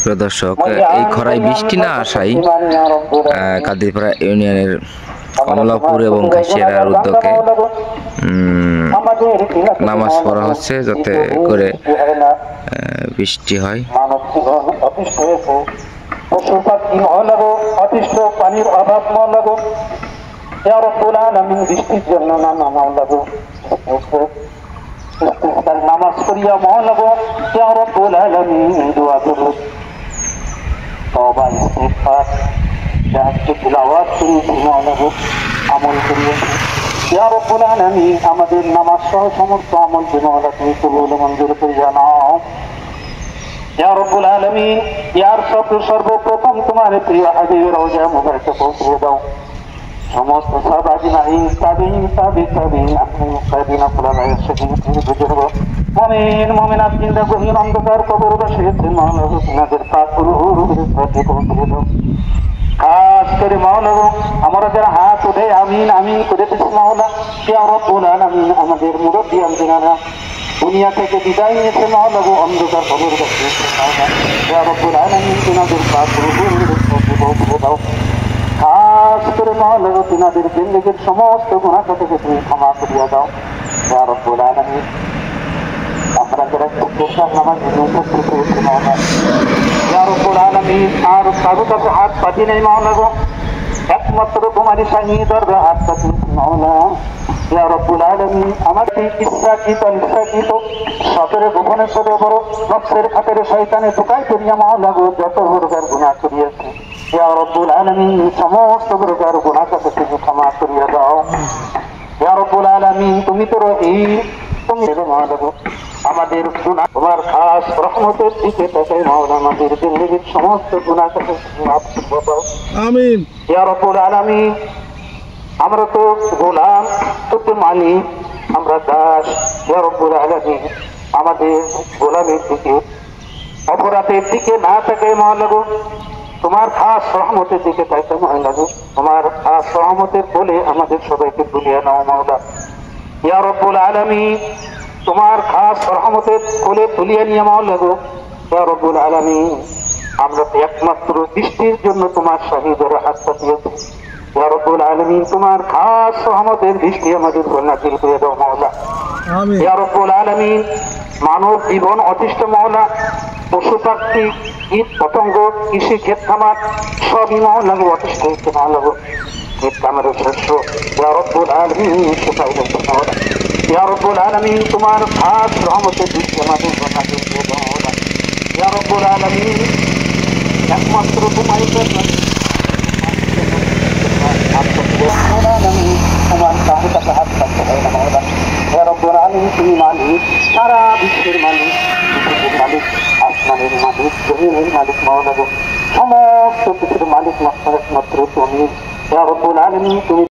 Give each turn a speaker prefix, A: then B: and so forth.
A: সুপ্রিয় দর্শক, এই খরায় বৃষ্টি না আসায় কাদিরপাড়া ইউনিয়নের কমলাপুর এবং ঘাসিয়ারার উদ্যোগে নামাজ পড়া হচ্ছে যাতে করে বৃষ্টি হয়।
B: পশু পাখি অতিষ্ঠ পানির অভাব লাগো বৃষ্টির জন্য নামাজ পড়িয়া মহ লাগো দোয়া করো আমল করিয়া আমাদের নামাজ সহ সমস্ত আমল বিমলা তুমি কবুল মঞ্জুর করিয়া নাও। ইয়া রাব্বুল আলামিন, ইয়ার সর্বপ্রথম তোমার প্রিয় হাবিবের রওজা মুবারকে পৌঁছে দাও। সমস্ত সাহাবায়ে তাবিঈন মুমিন মুমিনাত জিন্দা গহীন অন্ধকার কবরবাসী মাওলানাদের পাক রূহের প্রতি পৌঁছে দাও। খাস করে মাওলা আমরা যারা হাত উঠে আমিন আমিন করে দিচ্ছি মাওলা, ইয়া রাব্বুল আলামিন আমাদের মুরব্বি আমজিনারা দুনিয়া থেকে বিদায় নিয়েছে মাওলা গো, অন্ধকার কবর বাসী মাওলা, ইয়া রাব্বুল আলামিন তিনাদের পাক রূহের প্রতি পৌঁছে দাও। খাস করে মাওলা গো তিনাদের জিন্দেগীর সমস্ত গুনাহ থেকে তুমি ক্ষমা করিয়া দাও। ইয়া রাব্বুল আলামিন আমরা যারা প্রত্যেক নামাজ উপস্থিত হয়েছি মাওলা, ইয়া রাব্বুল আলামিন আর কারো কাছে হাত পাতি নেই মাওলা গো, একমাত্র তোমারই শাহী দরবারে হাত পাতি মাওলা। ইয়া রাব্বুল আলামিন আমাদের ইচ্ছাকৃত সতরে গোপনে ছোট বড় নফসের খাতিরে শয়তানে ঢুকাই করিয়া মাওলা গো যত প্রকার গুনাহ করিয়াছি, ইয়া রাব্বুল আলামিন সমস্ত প্রকার গুনাহ থেকে তুমি ক্ষমা করিয়া দাও। ইয়া রাব্বুল আলামিন তুমি তো রহিম, তুমি মাওলা গো আমাদের গুনাহ তোমার খাস রহমতের দিকে তাকাই মাওলা, আমাদের জিন্দেগীর সমস্ত গুনাহ থেকে মাফ করে দাও।
C: আমিন।
B: ইয়া রাব্বুল আলামিন আমরা তো গোলাম, তো মালিক, আমরা দাস। ইয়া রাব্বুল আলামিন আমাদের গোলামের দিকে অপরাধের দিকে না তাকাই মাওলা গো, তোমার খাস রহমতের দিকে তাকাই মাওলা গো, তোমার খাস রহমতের বলে আমাদের সবাইকে তুলিয়ে নাও মাওলা। ইয়া রাব্বুল আলামিন তোমার খাস রহমতের কোলে তুলিয়ে নিয়ে মাওলা গো, ইয়া রাব্বুল আলামিন আমরা তো একমাত্র দৃষ্টির জন্য তোমার শাহীদের হাত পাতিয়েছি, ইয়া রাব্বুল আলামিন তোমার খাস রহমতের দৃষ্টি আমাদের উপর নাযিল করে দাও মাওলা।
C: আমিন।
B: ইয়া রাব্বুল আলামিন মানব জীবন অতিষ্ঠ মাওলা, পশু পাখি কীট পতঙ্গ কৃষি ক্ষেত খামার সবই মাওলা গো অতিষ্ঠ হচ্ছে মাওলা গো, ক্ষেত খামারের শস্য ইয়া রাব্বুল আলামিন শুকাই যাচ্ছে মাওলা। ইয়া রাব্বুল আলামিন তোমার খাস রহমতের দৃষ্টি আমাদের উপর নাযিল করে দাও মাওলা। ইয়া রাব্বুল আলামিন একমাত্র তোমারই জন্য তুমি মালিক, সারা বিশ্বের মালিক, মালিক আসমানের মালিক, জমিনের মালিক মাওলা গো, সমস্ত কিছুর মালিক মাত্র তুমি। ইয়া রাব্বুল আলামিন তুমি